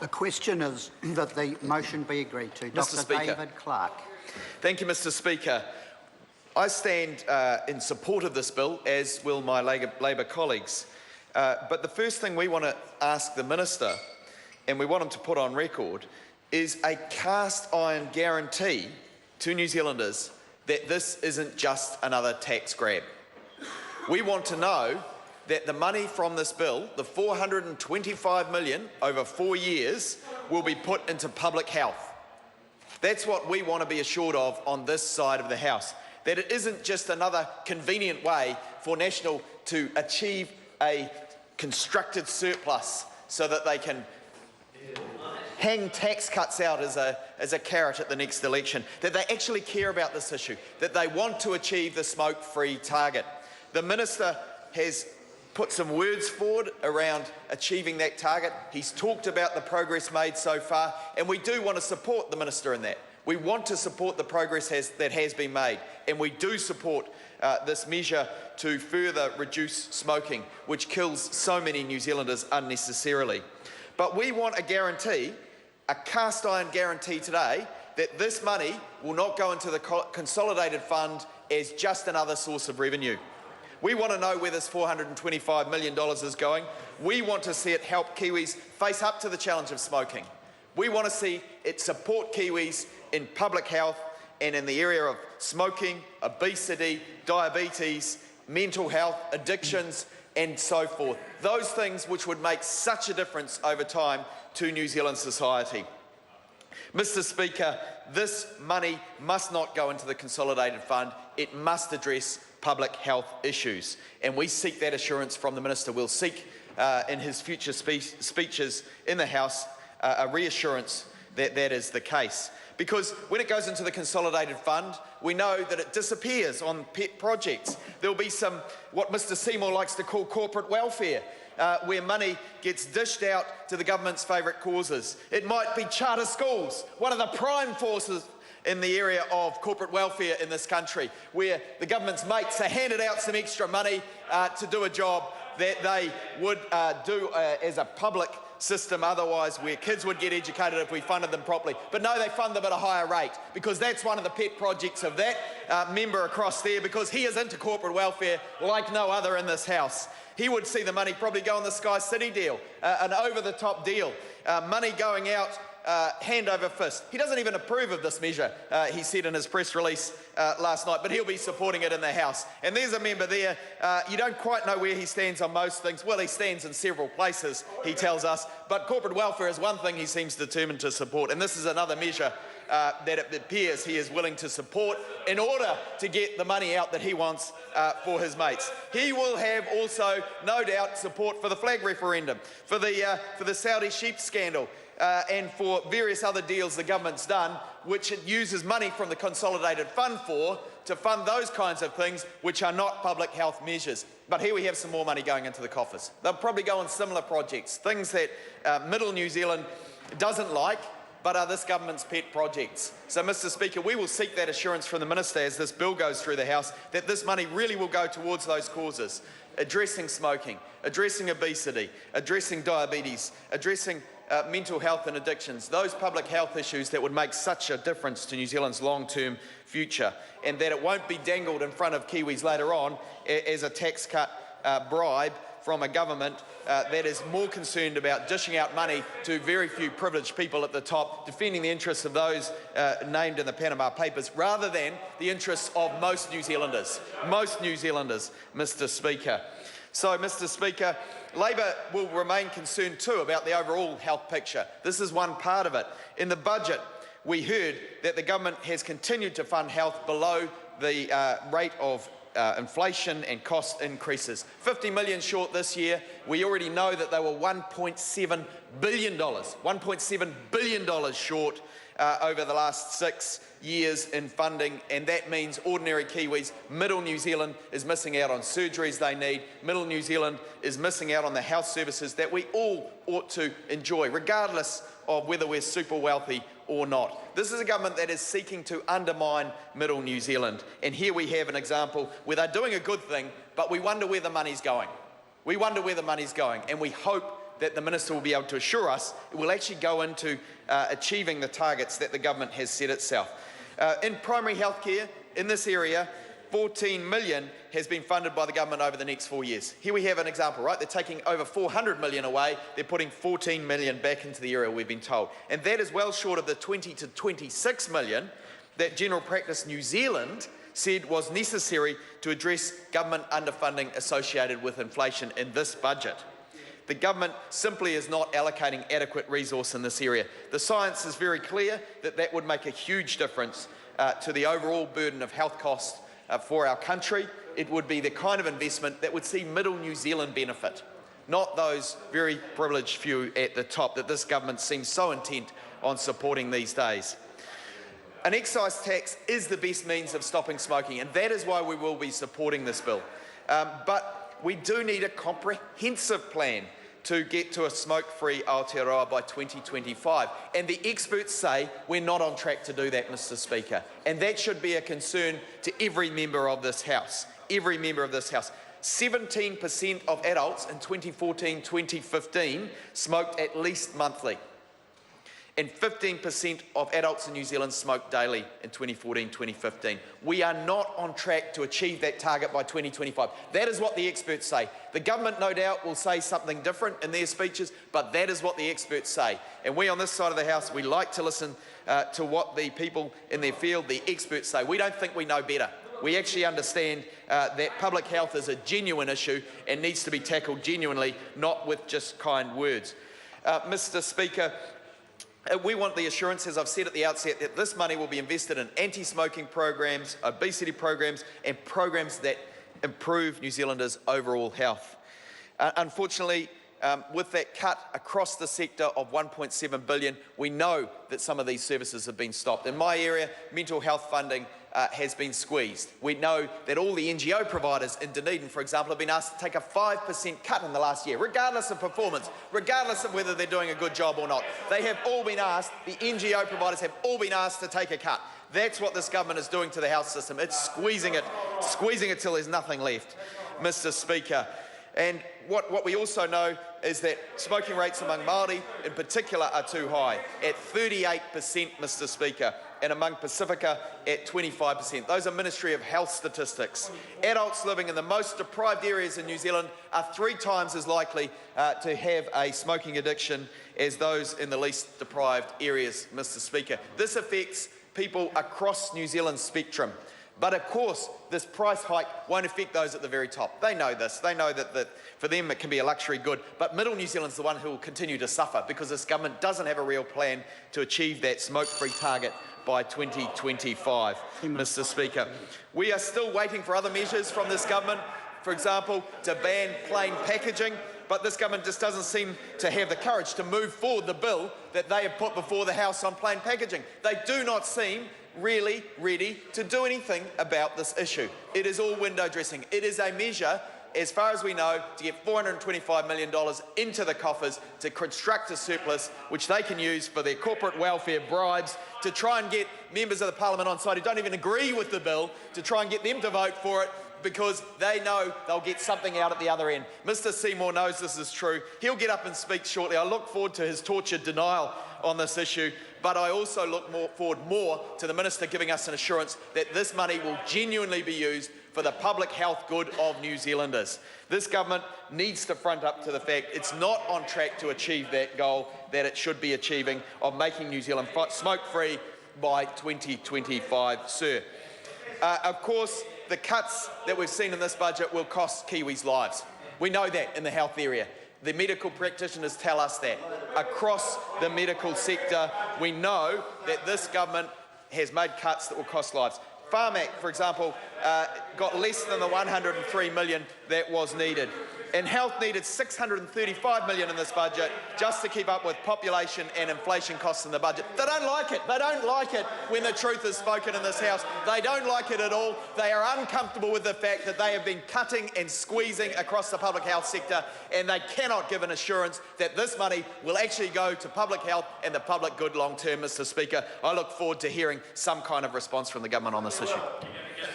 The question is that the motion be agreed to. Mr. Dr. David Clark. Thank you, Mr. Speaker. I stand in support of this bill, as will my Labor colleagues. But the first thing we want to ask the Minister, and we want him to put on record, is a cast iron guarantee to New Zealanders that this isn't just another tax grab. We want to know that the money from this bill, the $425 million over 4 years, will be put into public health. That's what we want to be assured of on this side of the House, that it isn't just another convenient way for National to achieve a constructed surplus so that they can hang tax cuts out as a carrot at the next election, that they actually care about this issue, that they want to achieve the smoke-free target. The Minister has put some words forward around achieving that target. He's talked about the progress made so far, and we do want to support the Minister in that. We want to support the progress that has been made, and we do support this measure to further reduce smoking, which kills so many New Zealanders unnecessarily. But we want a guarantee, a cast iron guarantee today, that this money will not go into the consolidated fund as just another source of revenue. We want to know where this $425 million is going. We want to see it help Kiwis face up to the challenge of smoking. We want to see it support Kiwis in public health and in the area of smoking, obesity, diabetes, mental health, addictions, and so forth. Those things which would make such a difference over time to New Zealand society. Mr. Speaker, this money must not go into the consolidated fund. It must address public health issues, and we seek that assurance from the Minister. We'll seek in his future speeches in the House a reassurance that that is the case. Because when it goes into the consolidated fund, we know that it disappears on pet projects. There'll be some, what Mr. Seymour likes to call corporate welfare, where money gets dished out to the government's favourite causes. It might be charter schools, one of the prime forces in the area of corporate welfare in this country, where the government's mates are handed out some extra money to do a job that they would do as a public system otherwise, where kids would get educated if we funded them properly. But no, they fund them at a higher rate, because that's one of the pet projects of that member across there, because he is into corporate welfare like no other in this House. He would see the money probably go on the Sky City deal, an over-the-top deal, money going out hand over fist. He doesn't even approve of this measure, he said in his press release last night, but he'll be supporting it in the House. And there's a member there, you don't quite know where he stands on most things. Well, he stands in several places, he tells us, but corporate welfare is one thing he seems determined to support, and this is another measure that it appears he is willing to support in order to get the money out that he wants for his mates. He will have also, no doubt, support for the flag referendum, for the Saudi sheep scandal, and for various other deals the government's done, which it uses money from the consolidated fund for, to fund those kinds of things which are not public health measures. But here we have some more money going into the coffers. They'll probably go on similar projects, things that Middle New Zealand doesn't like, but are this government's pet projects. So, Mr. Speaker, we will seek that assurance from the Minister as this bill goes through the House, that this money really will go towards those causes, addressing smoking, addressing obesity, addressing diabetes, addressing mental health and addictions, those public health issues that would make such a difference to New Zealand's long-term future, and that it won't be dangled in front of Kiwis later on as a tax cut bribe from a government that is more concerned about dishing out money to very few privileged people at the top, defending the interests of those named in the Panama Papers, rather than the interests of most New Zealanders, Mr. Speaker. So, Mr. Speaker, Labor will remain concerned too about the overall health picture. This is one part of it. In the budget, we heard that the government has continued to fund health below the rate of inflation and cost increases. $50 million short this year. We already know that they were $1.7 billion short over the last 6 years in funding, and that means ordinary Kiwis, Middle New Zealand, is missing out on surgeries they need. Middle New Zealand is missing out on the health services that we all ought to enjoy, regardless of whether we're super wealthy or not. This is a government that is seeking to undermine Middle New Zealand, and here we have an example where they're doing a good thing, but we wonder where the money's going. We wonder where the money's going, and we hope that the Minister will be able to assure us it will actually go into achieving the targets that the government has set itself. In primary health care, in this area, 14 million has been funded by the government over the next 4 years. Here we have an example, right? They're taking over 400 million away. They're putting 14 million back into the area, we've been told. And that is well short of the 20 to 26 million that General Practice New Zealand said was necessary to address government underfunding associated with inflation in this budget. The government simply is not allocating adequate resource in this area. The science is very clear that that would make a huge difference to the overall burden of health costs for our country. It would be the kind of investment that would see middle New Zealand benefit, not those very privileged few at the top that this government seems so intent on supporting these days. An excise tax is the best means of stopping smoking, and that is why we will be supporting this bill. But we do need a comprehensive plan to get to a smoke-free Aotearoa by 2025. And the experts say we're not on track to do that, Mr Speaker. And that should be a concern to every member of this House. Every member of this House. 17% of adults in 2014-2015 smoked at least monthly. And 15% of adults in New Zealand smoked daily in 2014-2015. We are not on track to achieve that target by 2025. That is what the experts say. The government, no doubt, will say something different in their speeches, but that is what the experts say. And we on this side of the House, we like to listen to what the people in their field, the experts say. We don't think we know better. We actually understand that public health is a genuine issue and needs to be tackled genuinely, not with just kind words. Mr Speaker, we want the assurance, as I've said at the outset, that this money will be invested in anti-smoking programs, obesity programs, and programs that improve New Zealanders' overall health. Unfortunately, with that cut across the sector of 1.7 billion, we know that some of these services have been stopped. In my area, mental health funding has been squeezed. We know that all the NGO providers in Dunedin, for example, have been asked to take a 5% cut in the last year, regardless of performance, regardless of whether they're doing a good job or not. They have all been asked, the NGO providers have all been asked to take a cut. That's what this government is doing to the health system. It's squeezing it till there's nothing left, Mr Speaker. And what we also know is that smoking rates among Māori in particular are too high, at 38%, Mr Speaker, and among Pacifica at 25%. Those are Ministry of Health statistics. Adults living in the most deprived areas in New Zealand are 3 times as likely to have a smoking addiction as those in the least deprived areas, Mr Speaker. This affects people across New Zealand's spectrum. But of course, this price hike won't affect those at the very top. They know this. They know that for them it can be a luxury good. But middle New Zealand's the one who will continue to suffer because this government doesn't have a real plan to achieve that smoke-free target by 2025, Mr Speaker. We are still waiting for other measures from this government, for example, to ban plain packaging. But this government just doesn't seem to have the courage to move forward the bill that they have put before the House on plain packaging. They do not seem really ready to do anything about this issue. It is all window dressing. It is a measure, as far as we know, to get $425 million into the coffers to construct a surplus which they can use for their corporate welfare bribes, to try and get members of the parliament on side who don't even agree with the bill, to try and get them to vote for it, because they know they'll get something out at the other end. Mr Seymour knows this is true. He'll get up and speak shortly. I look forward to his tortured denial on this issue, but I also look forward to the Minister giving us an assurance that this money will genuinely be used for the public health good of New Zealanders. This government needs to front up to the fact it's not on track to achieve that goal that it should be achieving of making New Zealand smoke-free by 2025, sir. Of course, the cuts that we've seen in this budget will cost Kiwis' lives. We know that in the health area. The medical practitioners tell us that. Across the medical sector, we know that this government has made cuts that will cost lives. Pharmac, for example, got less than the 103 million that was needed. And health needed 635 million in this budget just to keep up with population and inflation costs in the budget. They don't like it. They don't like it when the truth is spoken in this House. They don't like it at all. They are uncomfortable with the fact that they have been cutting and squeezing across the public health sector, and they cannot give an assurance that this money will actually go to public health and the public good long term, Mr Speaker. I look forward to hearing some kind of response from the government on this issue.